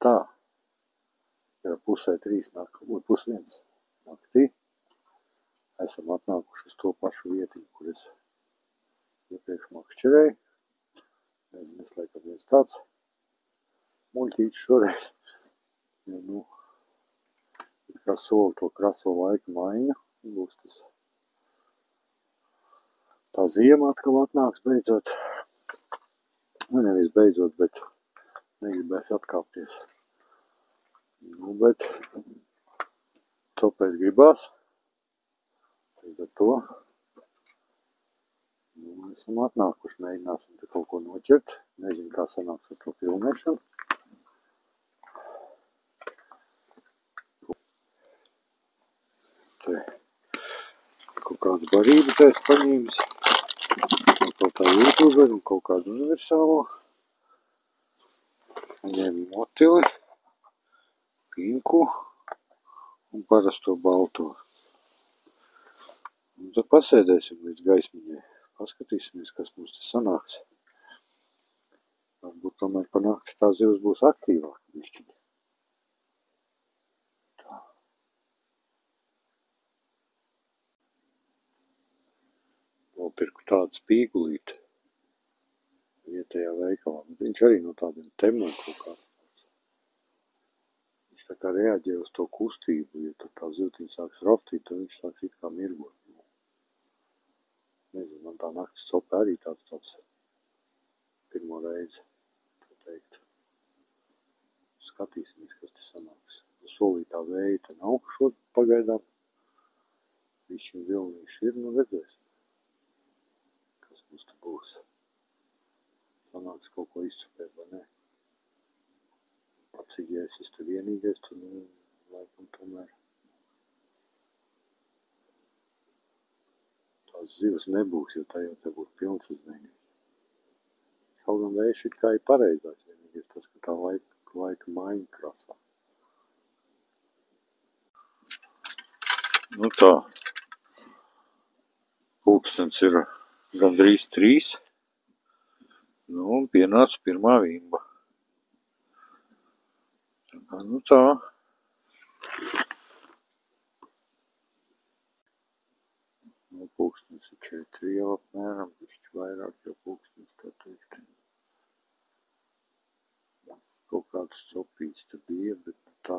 Tā, jau 2:30 pusdienas naktī esam atnākuši uz to pašu vietiņu, kur es iepriekš makšķerēju. Nezinu, es laikam viens tāds muļķīts šoreiz. Ja, kā soli to kraso laika maiņu, būs tas. Tā ziema atkal atnāks beidzot. Nevis beidzot, bet negribēs atkāpties. Bet copēt gribās. Līdz ar to esam atnākuši, mēģināsim te kaut ko noķert. Nezinu, kā sanāks ar to filmēšanu. Te kaut kādu barību te es paņīmis. Kaut kā YouTuber un kaut kādu universālo. Ņēmu motili, pinku un parasto balto. Un tad pasēdēsim līdz gaismiņai. Paskatīsimies, kas mums te sanāks. Varbūt tomēr pa nakti tā zivs būs aktīvāka bišķiņa. Tā. Nopirku tādu spīgulīti vietējā veikalā. Viņš arī no tādiem temiem kaut kā. Viņš tā kā reaģē uz to kustību. Ja tad tā zivtiņa sāks raustīt, tad viņš sāks it kā mirgot. Nezinu, man tā naktis cope arī tāds pirmo reizi, tā teikt. Skatīsimies, kas te sanāks. Solītā vēja te nav šodien pagaidām. Višķiņ vilnīši ir, redzēsim. Kas mums te būs. Sanāks kaut ko izcupēt, vai ne? Cik ja es te vienīgais, tad laikam tomēr. Tās zivs nebūs, jo tā jau te būs pilns uzmēnīgi. Kaut gan vējš it kā ir pareizās, vienīgais tas, ka tā laika maiņa krasā. Tā. Pulkstens ir gandrīz 3. Un pienāca pirmā vimba. Tā. Pulkstens ir 4 jau apmēram, bišķi vairāk jau pulkstens, tā teikt. Kaut kāds copīts te bija, bet tā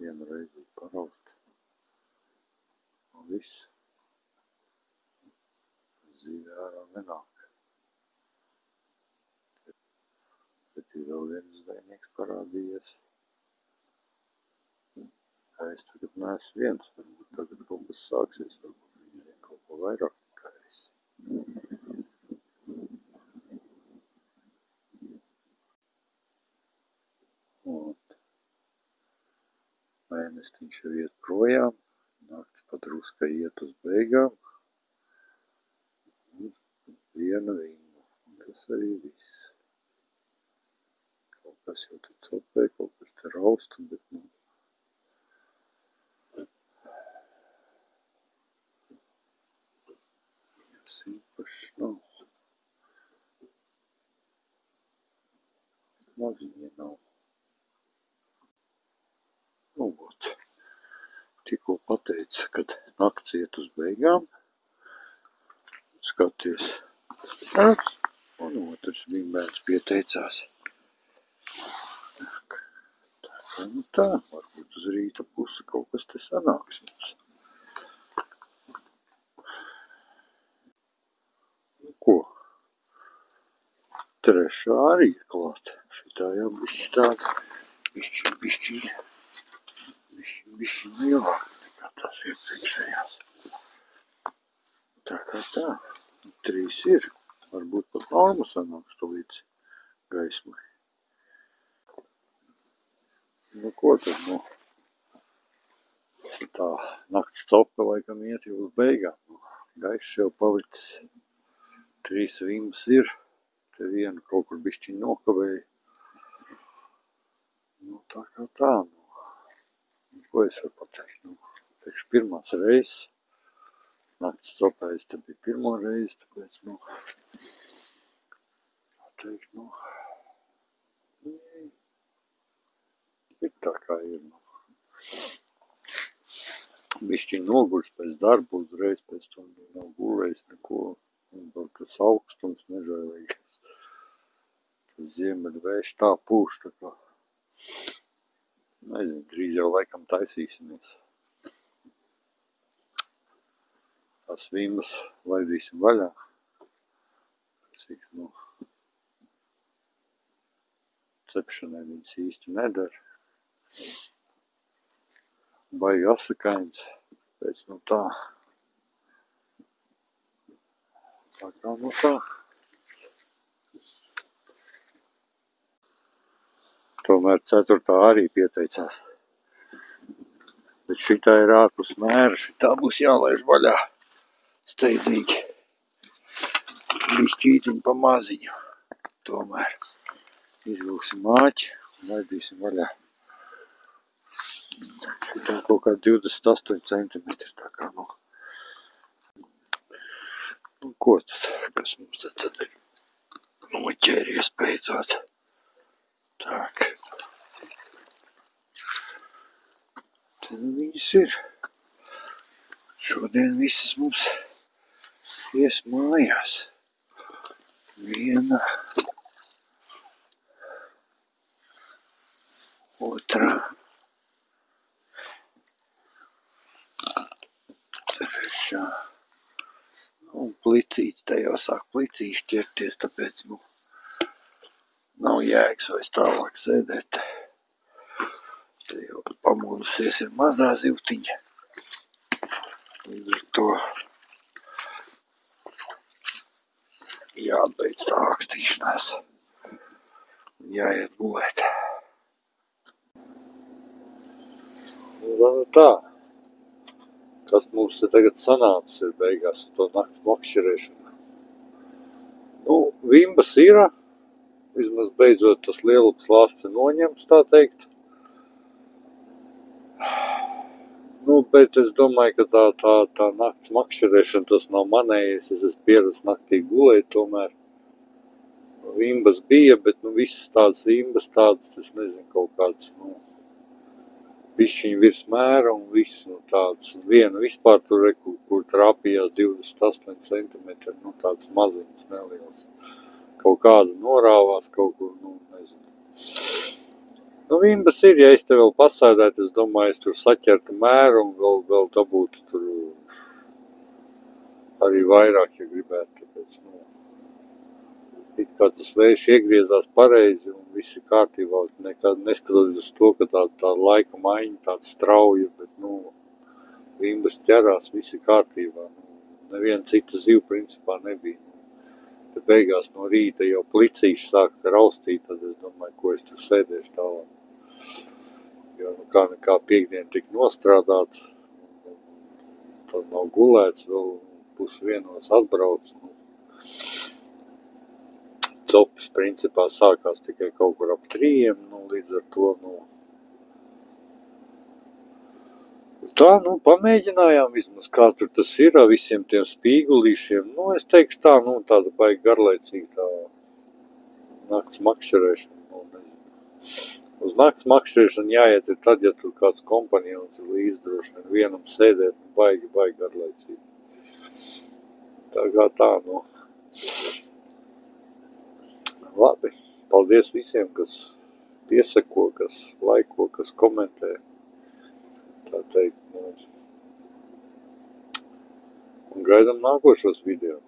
vienreiz ir paraust. Un viss. Zīve ārā nenāk. Bet ir vēl viens zvejnieks parādījies. Es tagad neesmu viens, varbūt tagad kaut kas sāksies, varbūt viņi vien kaut ko vairāk kā es. Mēnestiņš jau iet projām, nakts padruskai iet uz beigām. Viena vimba, un tas arī viss. Kaut kas jau te copē, kaut kas te rausta, bet īpaši nav. Maziņi nav. Tikko pateica, kad nakts iet uz beigām. Skaties. Un otrs vimbēns pieteicās. Tā, varbūt uz rīta pusi kaut kas te sanāks mums. Ko? Trešā arī klāt. Šitā jau bišķi tāda, bišķi lielāk nekā tās iepriekšējās. Tā kā tā. 3 ir. Varbūt pat norma sanāks to līdz gaismai. Ko tad tā nakts cope laikam iet jau uz beigām. Gaiss jau palicis. 3 vimbas ir. Te vienu kaut kur bišķiņ nokavēja. Tā kā tā. Ko es varu pateikt? Teikšu pirmās reizes. Nakts copējs te bija pirmo reizi, tāpēc, tā teikt, tā kā ir. Bišķiņ nogurs pēc darba, uzreiz pēc tam nav gulējis neko. Un vēl tas augstums nežēlīgs. Tas ziemeļvējš tā pūš, tā kā. Nezinu, drīz jau laikam taisīsimies. Tās vimbas laidīsim vaļā. Cik, cepšanai viņas īsti nedara. Baigi asakains, pēc tā. Tā kā tā. Tomēr 4. arī pieteicās. Bet šitā ir ārpus mēra, šitā būs jālaiž vaļā. Steidzīgi. Bišķītiņ pa maziņu. Tomēr izvilksim māķi un laidīsim vaļā. Šitā kaut kā 28 centimetri, tā kā ko tad? Kas mums tad ir noķēries beidzot? Tak. Tad viņas ir. Šodien visas mums ies mājās. Viena. Otrā. Trešā. Un plicīti, te jau sāk plicīši ķerties, tāpēc, nav jēgas vairs tālāk sēdēt. Te jau pamodusies ir mazā zivtiņa. Līdz ar to jābeidz tā ākstīšanās. Jāiet gulēt. Tā. Kas mums te tagad sanācis ir beigās ar to nakts makšķerēšanu. Vimbas ir, vismaz beidzot tas lielums lāsts noņemts, tā teikt. Bet es domāju, ka tā nakts makšķerēšana tas nav manējis. Es esmu pieredzis naktī gulēt tomēr. Vimbas bija, bet visas tādas vimbas tādas, es nezinu, kaut kāds, bišķiņi virs mēra un viss, tāds. Viena vispār tur, kur trāpījās 28 centimetri, tāds maziņas, neliels. Kaut kāda norāvās, kaut kur, nezinu. Vimbas ir, ja es te vēl pasēdētu, es domāju, es tur saķertu mēru un vēl dabūtu tur arī vairāk, ja gribētu, tāpēc, it kā tas vējš iegriezās pareizi un viss ir kārtībā, nekad neskatoties uz to, ka tā laika maiņa tāda strauja, bet, vimbas ķerās, viss ir kārtībā. Neviena cita ziva principā nebija. Tad beigās no rīta jau plicīši sākt raustīt, tad es domāju, ko es tur sēdēšu tālāk. Jo, kā piekdien tik nostrādāt, tad nav gulēts, vēl 12:30 atbrauc. Copis principā sākās tikai kaut kur ap 3, līdz ar to, tā, pamēģinājām vismaz, kā tur tas ir ar visiem tiem spīgulīšiem. Es teikšu tā, tāda baigi garlaicīga tā nakts makšķerēšana, nezinu. Uz nakts makšķerēšanu jāiet ir tad, ja tur kāds kompanjons ir līdz droši vien vienam sēdēt, baigi garlaicīgi. Tā kā tā, Labi, paldies visiem, kas piesako, kas laiko, kas komentē. Tā teikt, un gaidām nākošos video.